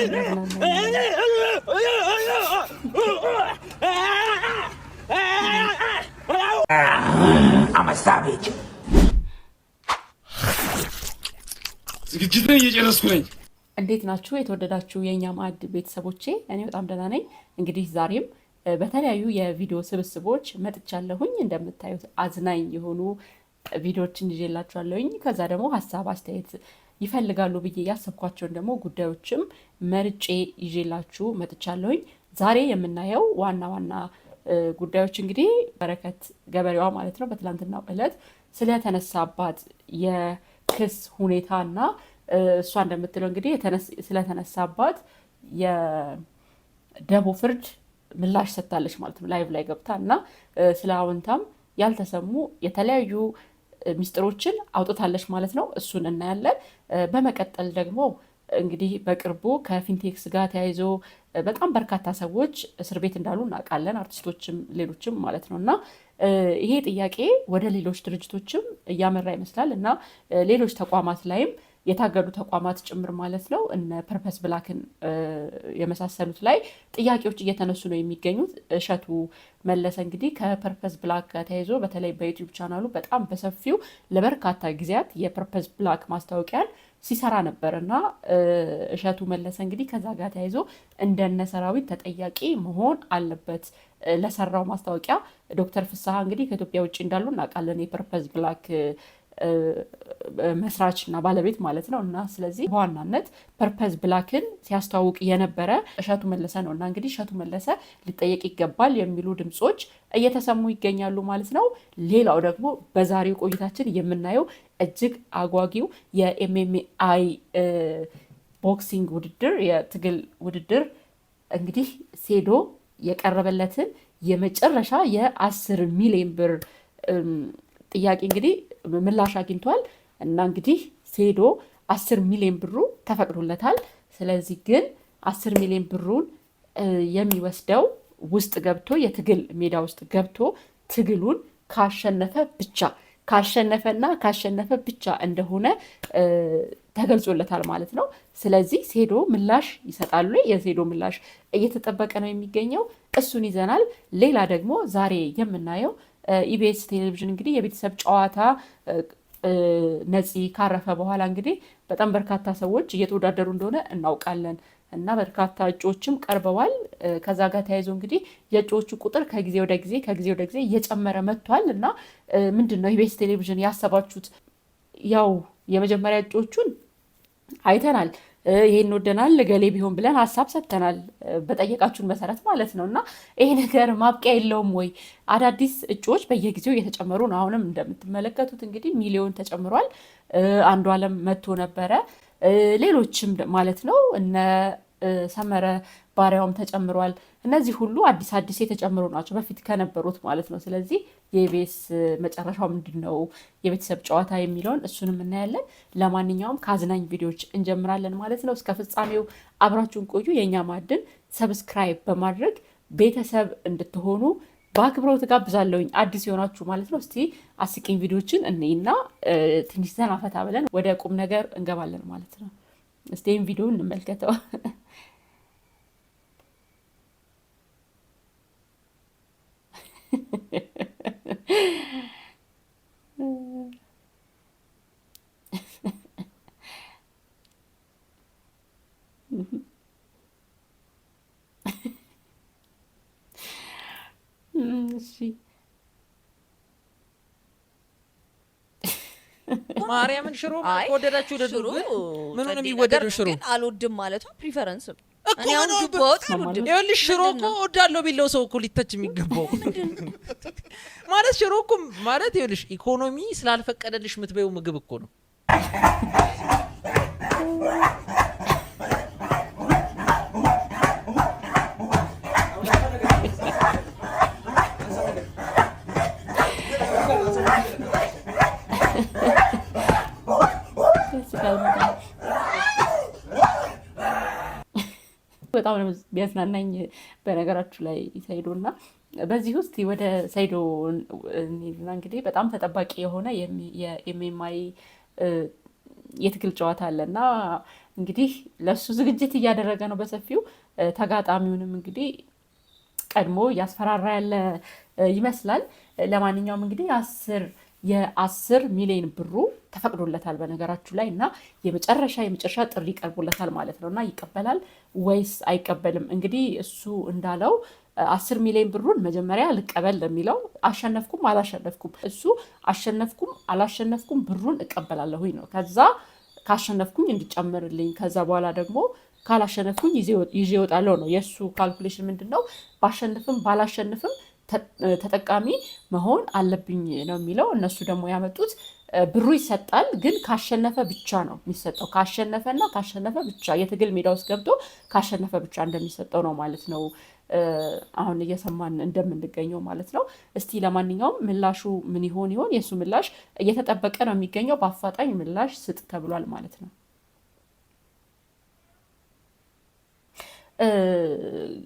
የሚያዝናናኝ ዝግጅት ላይ እየጨረስኩ ነኝ። እንዴት ናችሁ የተወደዳችሁ የእኛ ማዕድ ቤተሰቦቼ? እኔ በጣም ደህና ነኝ። እንግዲህ ዛሬም በተለያዩ የቪዲዮ ስብስቦች መጥቻለሁኝ። እንደምታዩት አዝናኝ የሆኑ ቪዲዮዎችን ይዤላችኋለሁኝ። ከዛ ደግሞ ሀሳብ አስተያየት ይፈልጋሉ ብዬ ያሰብኳቸውን ደግሞ ጉዳዮችም መርጬ ይዤላችሁ መጥቻለሁኝ። ዛሬ የምናየው ዋና ዋና ጉዳዮች እንግዲህ በረከት ገበሬዋ ማለት ነው በትላንትናው ዕለት ስለተነሳባት የክስ ሁኔታና እሷ እንደምትለው እንግዲህ ስለተነሳባት የደቦ ፍርድ ምላሽ ሰጥታለች ማለት ነው ላይቭ ላይ ገብታ እና ስለ አዎንታም ያልተሰሙ የተለያዩ ሚስጥሮችን አውጥታለች ማለት ነው። እሱን እናያለን። በመቀጠል ደግሞ እንግዲህ በቅርቡ ከፊንቴክስ ጋር ተያይዞ በጣም በርካታ ሰዎች እስር ቤት እንዳሉ እናውቃለን፣ አርቲስቶችም ሌሎችም ማለት ነው። እና ይሄ ጥያቄ ወደ ሌሎች ድርጅቶችም እያመራ ይመስላል እና ሌሎች ተቋማት ላይም የታገዱ ተቋማት ጭምር ማለት ነው እነ ፐርፐስ ብላክን የመሳሰሉት ላይ ጥያቄዎች እየተነሱ ነው የሚገኙት። እሸቱ መለሰ እንግዲህ ከፐርፐስ ብላክ ጋር ተያይዞ በተለይ በዩቲዩብ ቻናሉ በጣም በሰፊው ለበርካታ ጊዜያት የፐርፐስ ብላክ ማስታወቂያን ሲሰራ ነበር እና እሸቱ መለሰ እንግዲህ ከዛ ጋር ተያይዞ እንደነ ሰራዊት ተጠያቂ መሆን አለበት ለሰራው ማስታወቂያ። ዶክተር ፍስሐ እንግዲህ ከኢትዮጵያ ውጭ እንዳሉ እናውቃለን የፐርፐስ ብላክ መስራች እና ባለቤት ማለት ነው። እና ስለዚህ በዋናነት ፐርፐስ ብላክን ሲያስተዋውቅ የነበረ እሸቱ መለሰ ነው እና እንግዲህ እሸቱ መለሰ ሊጠየቅ ይገባል የሚሉ ድምፆች እየተሰሙ ይገኛሉ ማለት ነው። ሌላው ደግሞ በዛሬው ቆይታችን የምናየው እጅግ አጓጊው የኤምኤምአይ ቦክሲንግ ውድድር የትግል ውድድር እንግዲህ ሴዶ የቀረበለትን የመጨረሻ የ10 ሚሊዮን ብር ጥያቄ እንግዲህ ምላሽ አግኝቷል እና እንግዲህ ሴዶ 10 ሚሊዮን ብሩ ተፈቅዶለታል። ስለዚህ ግን 10 ሚሊዮን ብሩን የሚወስደው ውስጥ ገብቶ የትግል ሜዳ ውስጥ ገብቶ ትግሉን ካሸነፈ ብቻ እንደሆነ ተገልጾለታል ማለት ነው። ስለዚህ ሴዶ ምላሽ ይሰጣሉ። የሴዶ ምላሽ እየተጠበቀ ነው የሚገኘው። እሱን ይዘናል። ሌላ ደግሞ ዛሬ የምናየው ኢቢኤስ ቴሌቪዥን እንግዲህ የቤተሰብ ጨዋታ ነፂ ካረፈ በኋላ እንግዲህ በጣም በርካታ ሰዎች እየተወዳደሩ እንደሆነ እናውቃለን እና በርካታ እጩዎችም ቀርበዋል። ከዛ ጋር ተያይዞ እንግዲህ የእጩዎቹ ቁጥር ከጊዜ ወደ ጊዜ እየጨመረ መጥቷል እና ምንድን ነው ኢቢኤስ ቴሌቪዥን ያሰባችሁት? ያው የመጀመሪያ እጩዎቹን አይተናል፣ ይሄን ወደናል ገሌ ቢሆን ብለን ሀሳብ ሰጥተናል በጠየቃችሁን መሰረት ማለት ነው። እና ይሄ ነገር ማብቂያ የለውም ወይ? አዳዲስ እጩዎች በየጊዜው እየተጨመሩ ነው። አሁንም እንደምትመለከቱት እንግዲህ ሚሊዮን ተጨምሯል። አንዱ አለም መጥቶ ነበረ፣ ሌሎችም ማለት ነው እነ ሰመረ ባሪያውም ተጨምሯል። እነዚህ ሁሉ አዲስ የተጨምሩ ናቸው በፊት ከነበሩት ማለት ነው። ስለዚህ የኢቢኤስ መጨረሻው ምንድን ነው የቤተሰብ ጨዋታ የሚለውን እሱንም እናያለን። ለማንኛውም ከአዝናኝ ቪዲዮዎች እንጀምራለን ማለት ነው። እስከ ፍጻሜው አብራችሁን ቆዩ። የእኛ ማዕድን ሰብስክራይብ በማድረግ ቤተሰብ እንድትሆኑ በአክብሮት ጋብዛለሁኝ፣ አዲስ የሆናችሁ ማለት ነው። እስቲ አስቂኝ ቪዲዮችን እንይና ትንሽ ዘና ፈታ ብለን ወደ ቁም ነገር እንገባለን ማለት ነው። እስቲ ይህን ቪዲዮ እንመልከተው። ማርያምን ሽሮ ወደዳችሁ ወደዱ ምኑን የሚወደዱ ሽሮ አልወድም ማለቷ ፕሪፈረንስም እኮ ነው። ይኸውልሽ ሽሮ እኮ እወዳለሁ ቢለው ሰው እኮ ሊተች የሚገባው ማለት ሽሮ እኮ ማለት ይኸውልሽ ኢኮኖሚ ስላልፈቀደልሽ የምትበይው ምግብ እኮ ነው። በጣም ነው ቢያዝናናኝ በነገራችሁ ላይ ሰይዶ እና በዚህ ውስጥ ወደ ሰይዶ እንግዲህ በጣም ተጠባቂ የሆነ የኤምኤምአይ የትግል ጨዋታ አለና እንግዲህ ለሱ ዝግጅት እያደረገ ነው በሰፊው። ተጋጣሚውንም እንግዲህ ቀድሞ እያስፈራራ ያለ ይመስላል። ለማንኛውም እንግዲህ የ10 ሚሊዮን ብሩ ተፈቅዶለታል በነገራችሁ ላይ እና የመጨረሻ ጥሪ ቀርቦለታል ማለት ነው። እና ይቀበላል ወይስ አይቀበልም? እንግዲህ እሱ እንዳለው 10 ሚሊዮን ብሩን መጀመሪያ ልቀበል ለሚለው አሸነፍኩም አላሸነፍኩም እሱ አሸነፍኩም አላሸነፍኩም ብሩን እቀበላለሁኝ ነው። ከዛ ካሸነፍኩኝ እንዲጨምርልኝ ከዛ በኋላ ደግሞ ካላሸነፍኩኝ ይዤ እወጣለሁ ነው የእሱ ካልኩሌሽን። ምንድን ነው ባሸንፍም ባላሸንፍም ተጠቃሚ መሆን አለብኝ ነው የሚለው። እነሱ ደግሞ ያመጡት ብሩ ይሰጣል፣ ግን ካሸነፈ ብቻ ነው የሚሰጠው። ካሸነፈና ካሸነፈ ብቻ የትግል ሜዳ ውስጥ ገብቶ ካሸነፈ ብቻ እንደሚሰጠው ነው ማለት ነው አሁን እየሰማን እንደምንገኘው ማለት ነው። እስቲ ለማንኛውም ምላሹ ምን ይሆን? የእሱ ምላሽ እየተጠበቀ ነው የሚገኘው። በአፋጣኝ ምላሽ ስጥ ተብሏል ማለት ነው።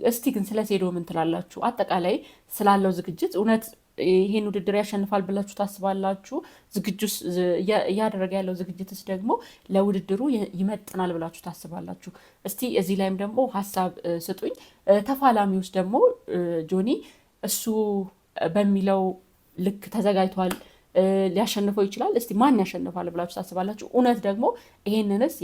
እስቲ ግን ስለ ሴዶ ምን ትላላችሁ? አጠቃላይ ስላለው ዝግጅት እውነት ይሄን ውድድር ያሸንፋል ብላችሁ ታስባላችሁ? እያደረገ ያለው ዝግጅትስ ደግሞ ለውድድሩ ይመጥናል ብላችሁ ታስባላችሁ? እስቲ እዚህ ላይም ደግሞ ሀሳብ ስጡኝ። ተፋላሚ ውስጥ ደግሞ ጆኒ እሱ በሚለው ልክ ተዘጋጅቷል፣ ሊያሸንፈው ይችላል። እስቲ ማን ያሸንፋል ብላችሁ ታስባላችሁ? እውነት ደግሞ ይሄንንስ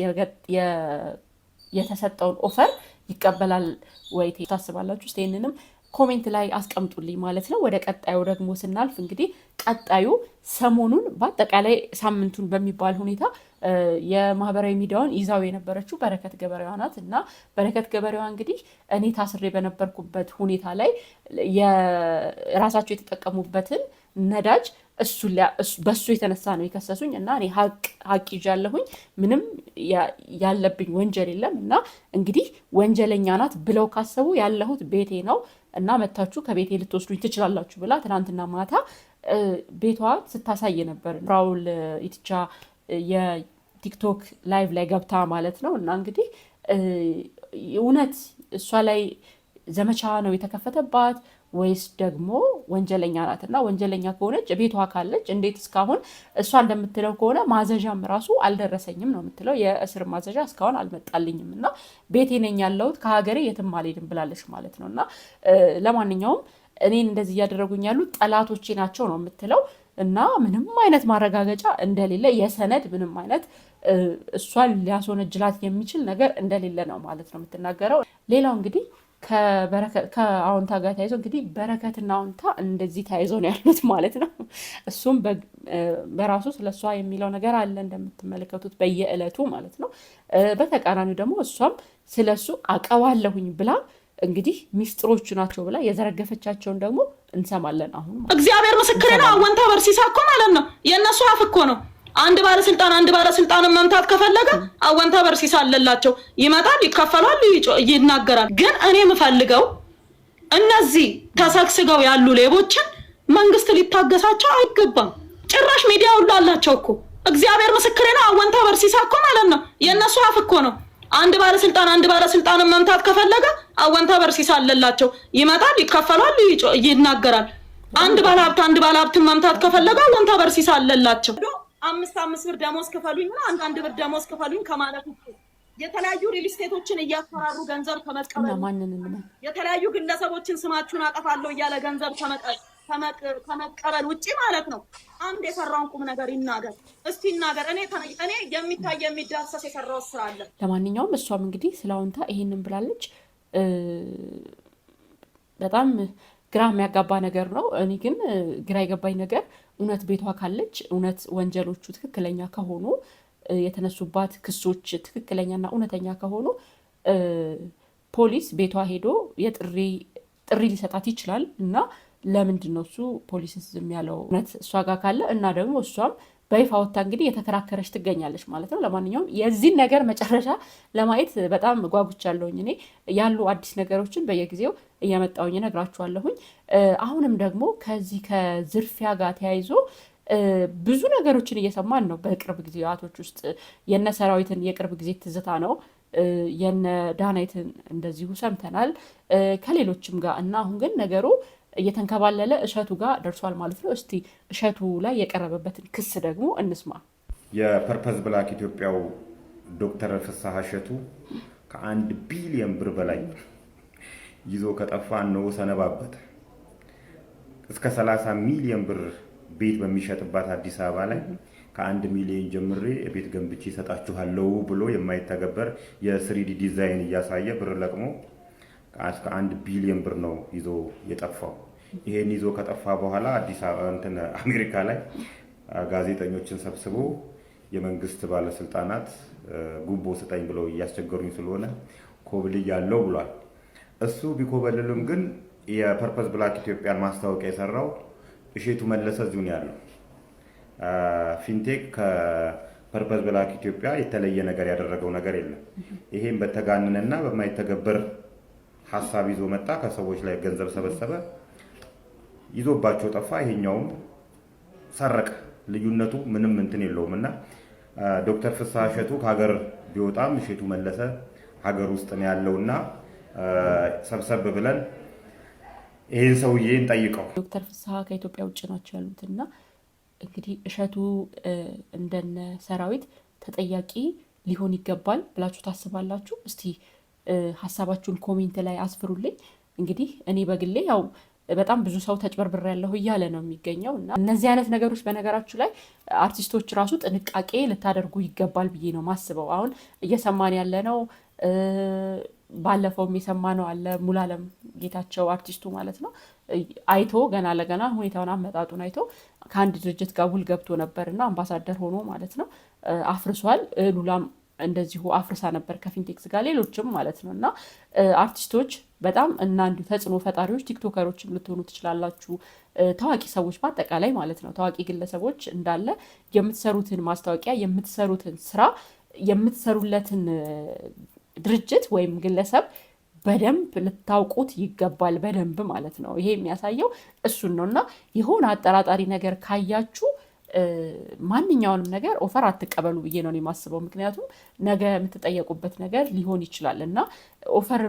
የተሰጠውን ኦፈር ይቀበላል ወይ ታስባላችሁ? እስቲ ይሄንንም ኮሜንት ላይ አስቀምጡልኝ ማለት ነው። ወደ ቀጣዩ ደግሞ ስናልፍ እንግዲህ ቀጣዩ ሰሞኑን በአጠቃላይ ሳምንቱን በሚባል ሁኔታ የማህበራዊ ሚዲያውን ይዛው የነበረችው በረከት ገበሬዋ ናት እና በረከት ገበሬዋ እንግዲህ እኔ ታስሬ በነበርኩበት ሁኔታ ላይ የራሳቸው የተጠቀሙበትን ነዳጅ በሱ የተነሳ ነው የከሰሱኝ እና እኔ ሀቅ ይዣለሁኝ፣ ምንም ያለብኝ ወንጀል የለም እና እንግዲህ ወንጀለኛ ናት ብለው ካሰቡ ያለሁት ቤቴ ነው እና መታችሁ ከቤቴ ልትወስዱኝ ትችላላችሁ ብላ ትናንትና ማታ ቤቷ ስታሳይ ነበር። ራውል ኢትቻ የቲክቶክ ላይቭ ላይ ገብታ ማለት ነው። እና እንግዲህ እውነት እሷ ላይ ዘመቻ ነው የተከፈተባት ወይስ ደግሞ ወንጀለኛ ናት? እና ወንጀለኛ ከሆነች ቤቷ ካለች እንዴት እስካሁን እሷ እንደምትለው ከሆነ ማዘዣም ራሱ አልደረሰኝም ነው የምትለው። የእስር ማዘዣ እስካሁን አልመጣልኝም እና ቤቴ ነኝ ያለሁት ከሀገሬ የትም አልሄድም ብላለች ማለት ነው። እና ለማንኛውም እኔን እንደዚህ እያደረጉኝ ያሉ ጠላቶቼ ናቸው ነው የምትለው እና ምንም አይነት ማረጋገጫ እንደሌለ የሰነድ ምንም አይነት እሷን ሊያስወነጅላት የሚችል ነገር እንደሌለ ነው ማለት ነው የምትናገረው። ሌላው እንግዲህ ከአዎንታ ጋር ተያይዞ እንግዲህ በረከትና አዎንታ እንደዚህ ተያይዞ ነው ያሉት ማለት ነው። እሱም በራሱ ስለሷ የሚለው ነገር አለ እንደምትመለከቱት በየዕለቱ ማለት ነው። በተቃራኒው ደግሞ እሷም ስለሱ አቀዋለሁኝ ብላ እንግዲህ ሚስጥሮቹ ናቸው ብላ የዘረገፈቻቸውን ደግሞ እንሰማለን። አሁን እግዚአብሔር ምስክሬ ነው። አወንታ በርሲሳ እኮ ማለት ነው የእነሱ አፍ እኮ ነው። አንድ ባለስልጣንን መምታት ከፈለገ አወንታ በርሲሳ አለላቸው። ይመጣል፣ ይከፈላል፣ ይናገራል። ግን እኔ የምፈልገው እነዚህ ተሰግስገው ያሉ ሌቦችን መንግስት ሊታገሳቸው አይገባም። ጭራሽ ሚዲያ ሁሉ አላቸው እኮ። እግዚአብሔር ምስክሬ ነው። አወንታ በርሲሳ እኮ ማለት ነው የእነሱ አፍ እኮ ነው። አንድ ባለስልጣንን መምታት ከፈለገ አወንታ በርሲሳ አለላቸው። ይመጣል፣ ይከፈላል፣ ይናገራል። አንድ ባለሀብትን መምታት ከፈለገ አወንታ በርሲሳ አለላቸው። 5 ብር ደሞዝ ክፈሉኝና 1 ብር ደሞዝ ክፈሉኝ ከማለት እኮ የተለያዩ ሪል ስቴቶችን እያፈራሩ ገንዘብ ከመቀበል የተለያዩ ግለሰቦችን ስማችሁን አጠፋለሁ እያለ ገንዘብ ከመቀበል ውጪ ማለት ነው አንድ የሰራውን ቁም ነገር ይናገር። እስቲ ይናገር። እኔ የሚታይ የሚዳሰስ የሰራው ስራ አለ። ለማንኛውም እሷም እንግዲህ ስለ አዎንታ ይሄንን ብላለች። በጣም ግራ የሚያጋባ ነገር ነው። እኔ ግን ግራ የገባኝ ነገር እውነት ቤቷ ካለች እውነት ወንጀሎቹ ትክክለኛ ከሆኑ የተነሱባት ክሶች ትክክለኛና እውነተኛ ከሆኑ ፖሊስ ቤቷ ሄዶ ጥሪ ሊሰጣት ይችላል እና ለምንድን ነው እሱ ፖሊስ ዝም ያለው? እውነት እሷ ጋር ካለ እና ደግሞ እሷም በይፋ ወጥታ እንግዲህ የተከራከረች ትገኛለች ማለት ነው። ለማንኛውም የዚህን ነገር መጨረሻ ለማየት በጣም ጓጉቻለሁኝ። እኔ ያሉ አዲስ ነገሮችን በየጊዜው እያመጣሁኝ እነግራችኋለሁኝ። አሁንም ደግሞ ከዚህ ከዝርፊያ ጋር ተያይዞ ብዙ ነገሮችን እየሰማን ነው። በቅርብ ጊዜያቶች ውስጥ የነ ሰራዊትን የቅርብ ጊዜ ትዝታ ነው፣ የነ ዳናይትን እንደዚሁ ሰምተናል ከሌሎችም ጋር እና አሁን ግን ነገሩ እየተንከባለለ እሸቱ ጋር ደርሷል ማለት ነው። እስቲ እሸቱ ላይ የቀረበበትን ክስ ደግሞ እንስማ። የፐርፐዝ ብላክ ኢትዮጵያው ዶክተር ፍስሐ እሸቱ ከ1 ቢሊዮን ብር በላይ ይዞ ከጠፋ ነው ሰነባበት። እስከ 30 ሚሊዮን ብር ቤት በሚሸጥባት አዲስ አበባ ላይ ከ1 ሚሊዮን ጀምሬ ቤት ገንብቼ ሰጣችኋለሁ ብሎ የማይተገበር የ3D ዲዛይን እያሳየ ብር ለቅሞ እስከ 1 ቢሊዮን ብር ነው ይዞ የጠፋው። ይሄን ይዞ ከጠፋ በኋላ አዲስ አበባ አሜሪካ ላይ ጋዜጠኞችን ሰብስቦ የመንግስት ባለስልጣናት ጉቦ ስጠኝ ብለው እያስቸገሩኝ ስለሆነ ኮብልይ ያለው ብሏል። እሱ ቢኮበልልም ግን የፐርፐዝ ብላክ ኢትዮጵያን ማስታወቂያ የሰራው እሸቱ መለሰ እዚሁ ነው ያለው። ፊንቴክ ከፐርፐዝ ብላክ ኢትዮጵያ የተለየ ነገር ያደረገው ነገር የለም። ይሄን በተጋነነና በማይተገበር ሐሳብ ይዞ መጣ። ከሰዎች ላይ ገንዘብ ሰበሰበ፣ ይዞባቸው ጠፋ። ይሄኛውም ሰረቀ። ልዩነቱ ምንም እንትን የለውምና ዶክተር ፍስሐ እሸቱ ከሀገር ቢወጣም እሸቱ መለሰ ሀገር ውስጥ ነው ያለውና ሰብሰብ ብለን ይሄን ሰውዬ እንጠይቀው። ዶክተር ፍስሐ ከኢትዮጵያ ውጭ ናቸው ያሉትና እንግዲህ እሸቱ እንደነ ሰራዊት ተጠያቂ ሊሆን ይገባል ብላችሁ ታስባላችሁ? እስቲ ሀሳባችሁን ኮሜንት ላይ አስፍሩልኝ። እንግዲህ እኔ በግሌ ያው በጣም ብዙ ሰው ተጭበርብር ያለው እያለ ነው የሚገኘው እና እነዚህ አይነት ነገሮች በነገራችሁ ላይ አርቲስቶች ራሱ ጥንቃቄ ልታደርጉ ይገባል ብዬ ነው ማስበው። አሁን እየሰማን ያለ ነው፣ ባለፈውም የሰማነው አለ። ሙሉዓለም ጌታቸው አርቲስቱ ማለት ነው አይቶ ገና ለገና ሁኔታውን አመጣጡን አይቶ ከአንድ ድርጅት ጋር ውል ገብቶ ነበርና አምባሳደር ሆኖ ማለት ነው አፍርሷል። ሉላም እንደዚሁ አፍርሳ ነበር ከፊንቴክስ ጋር ሌሎችም ማለት ነው። እና አርቲስቶች በጣም እና እንዲሁ ተጽዕኖ ፈጣሪዎች ቲክቶከሮችም ልትሆኑ ትችላላችሁ፣ ታዋቂ ሰዎች በአጠቃላይ ማለት ነው ታዋቂ ግለሰቦች እንዳለ የምትሰሩትን ማስታወቂያ የምትሰሩትን ስራ የምትሰሩለትን ድርጅት ወይም ግለሰብ በደንብ ልታውቁት ይገባል። በደንብ ማለት ነው። ይሄ የሚያሳየው እሱን ነው። እና የሆነ አጠራጣሪ ነገር ካያችሁ ማንኛውንም ነገር ኦፈር አትቀበሉ ብዬ ነው የማስበው። ምክንያቱም ነገ የምትጠየቁበት ነገር ሊሆን ይችላል እና ኦፈር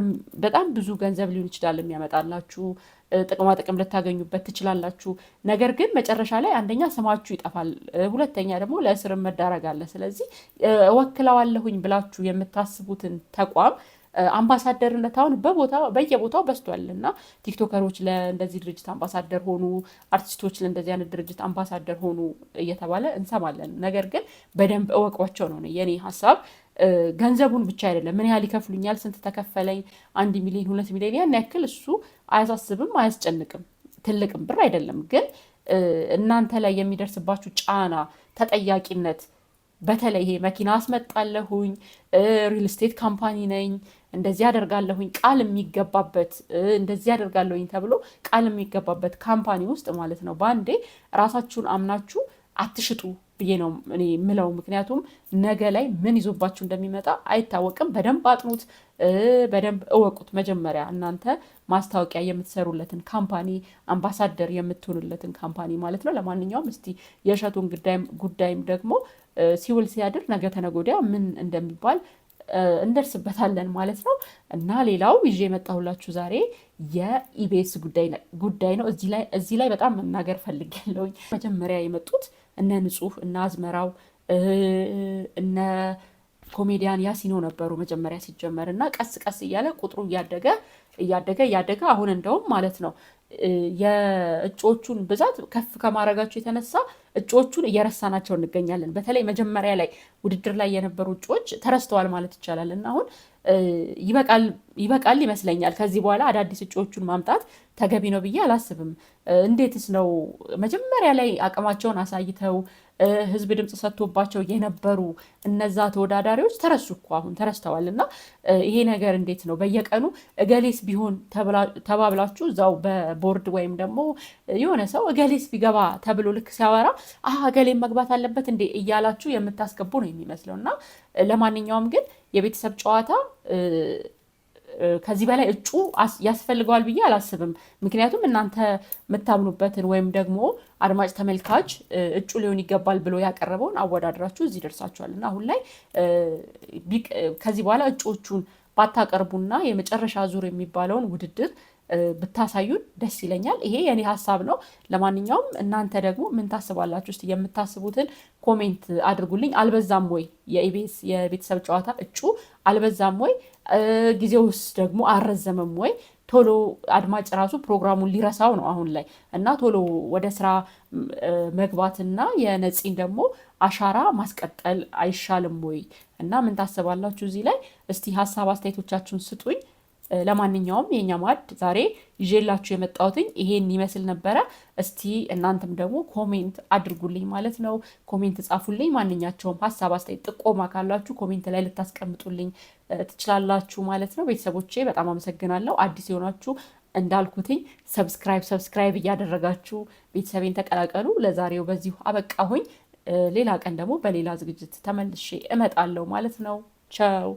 በጣም ብዙ ገንዘብ ሊሆን ይችላል የሚያመጣላችሁ፣ ጥቅማ ጥቅም ልታገኙበት ትችላላችሁ። ነገር ግን መጨረሻ ላይ አንደኛ ስማችሁ ይጠፋል፣ ሁለተኛ ደግሞ ለእስር መዳረግ አለ። ስለዚህ እወክለዋለሁኝ ብላችሁ የምታስቡትን ተቋም አምባሳደርነት አሁን በየቦታው በስቷል እና ቲክቶከሮች ለእንደዚህ ድርጅት አምባሳደር ሆኑ፣ አርቲስቶች ለእንደዚህ አይነት ድርጅት አምባሳደር ሆኑ እየተባለ እንሰማለን። ነገር ግን በደንብ እወቋቸው ነው የኔ ሀሳብ። ገንዘቡን ብቻ አይደለም፣ ምን ያህል ይከፍሉኛል፣ ስንት ተከፈለኝ፣ 1 ሚሊዮን 2 ሚሊዮን ያን ያክል እሱ አያሳስብም፣ አያስጨንቅም፣ ትልቅም ብር አይደለም። ግን እናንተ ላይ የሚደርስባችሁ ጫና፣ ተጠያቂነት በተለይ ይሄ መኪና አስመጣለሁኝ፣ ሪል ስቴት ካምፓኒ ነኝ፣ እንደዚህ አደርጋለሁኝ ቃል የሚገባበት እንደዚህ አደርጋለሁኝ ተብሎ ቃል የሚገባበት ካምፓኒ ውስጥ ማለት ነው በአንዴ ራሳችሁን አምናችሁ አትሽጡ ብዬ ነው እኔ የምለው። ምክንያቱም ነገ ላይ ምን ይዞባችሁ እንደሚመጣ አይታወቅም። በደንብ አጥኑት፣ በደንብ እወቁት። መጀመሪያ እናንተ ማስታወቂያ የምትሰሩለትን ካምፓኒ አምባሳደር የምትሆኑለትን ካምፓኒ ማለት ነው። ለማንኛውም እስቲ የእሸቱን ጉዳይም ደግሞ ሲውል ሲያድር ነገ ተነገ ወዲያ ምን እንደሚባል እንደርስበታለን ማለት ነው። እና ሌላው ይዤ የመጣሁላችሁ ዛሬ የኢቢኤስ ጉዳይ ነው። እዚህ ላይ በጣም መናገር ፈልጌያለሁኝ። መጀመሪያ የመጡት እነ ንጹህ እነ አዝመራው እነ ኮሜዲያን ያሲኖ ነበሩ መጀመሪያ ሲጀመር እና ቀስ ቀስ እያለ ቁጥሩ እያደገ አሁን እንደውም ማለት ነው የእጩዎቹን ብዛት ከፍ ከማድረጋቸው የተነሳ እጩዎቹን እየረሳናቸው እንገኛለን። በተለይ መጀመሪያ ላይ ውድድር ላይ የነበሩ እጩዎች ተረስተዋል ማለት ይቻላል እና አሁን ይበቃል ይመስለኛል። ከዚህ በኋላ አዳዲስ እጩዎቹን ማምጣት ተገቢ ነው ብዬ አላስብም። እንዴትስ ነው መጀመሪያ ላይ አቅማቸውን አሳይተው ህዝብ ድምፅ ሰጥቶባቸው የነበሩ እነዛ ተወዳዳሪዎች ተረሱ እኮ አሁን ተረስተዋል። እና ይሄ ነገር እንዴት ነው በየቀኑ እገሌስ ቢሆን ተባብላችሁ እዛው በቦርድ ወይም ደግሞ የሆነ ሰው እገሌስ ቢገባ ተብሎ ልክ ሲያወራ እገሌም መግባት አለበት እንዴ እያላችሁ የምታስገቡ ነው የሚመስለው። እና ለማንኛውም ግን የቤተሰብ ጨዋታ ከዚህ በላይ እጩ ያስፈልገዋል ብዬ አላስብም። ምክንያቱም እናንተ የምታምኑበትን ወይም ደግሞ አድማጭ ተመልካች እጩ ሊሆን ይገባል ብሎ ያቀረበውን አወዳድራችሁ እዚህ ደርሳችኋል እና አሁን ላይ ከዚህ በኋላ እጩዎቹን ባታቀርቡና የመጨረሻ ዙር የሚባለውን ውድድር ብታሳዩን ደስ ይለኛል። ይሄ የኔ ሀሳብ ነው። ለማንኛውም እናንተ ደግሞ ምን ታስባላችሁ? እስቲ የምታስቡትን ኮሜንት አድርጉልኝ። አልበዛም ወይ የኢቢኤስ የቤተሰብ ጨዋታ እጩ አልበዛም ወይ? ጊዜውስ ደግሞ አልረዘመም ወይ? ቶሎ አድማጭ ራሱ ፕሮግራሙን ሊረሳው ነው አሁን ላይ እና ቶሎ ወደ ስራ መግባትና የነፂን ደግሞ አሻራ ማስቀጠል አይሻልም ወይ? እና ምን ታስባላችሁ እዚህ ላይ? እስቲ ሀሳብ አስተያየቶቻችሁን ስጡኝ። ለማንኛውም የኛ ማዕድ ዛሬ ይዤላችሁ የመጣሁትኝ ይሄን ይመስል ነበረ። እስቲ እናንተም ደግሞ ኮሜንት አድርጉልኝ ማለት ነው። ኮሜንት ጻፉልኝ። ማንኛቸውም ሀሳብ አስተያየት፣ ጥቆማ ካላችሁ ኮሜንት ላይ ልታስቀምጡልኝ ትችላላችሁ ማለት ነው። ቤተሰቦቼ በጣም አመሰግናለሁ። አዲስ የሆናችሁ እንዳልኩትኝ ሰብስክራይብ እያደረጋችሁ ቤተሰቤን ተቀላቀሉ። ለዛሬው በዚሁ አበቃሁኝ። ሌላ ቀን ደግሞ በሌላ ዝግጅት ተመልሼ እመጣለሁ ማለት ነው። ቻው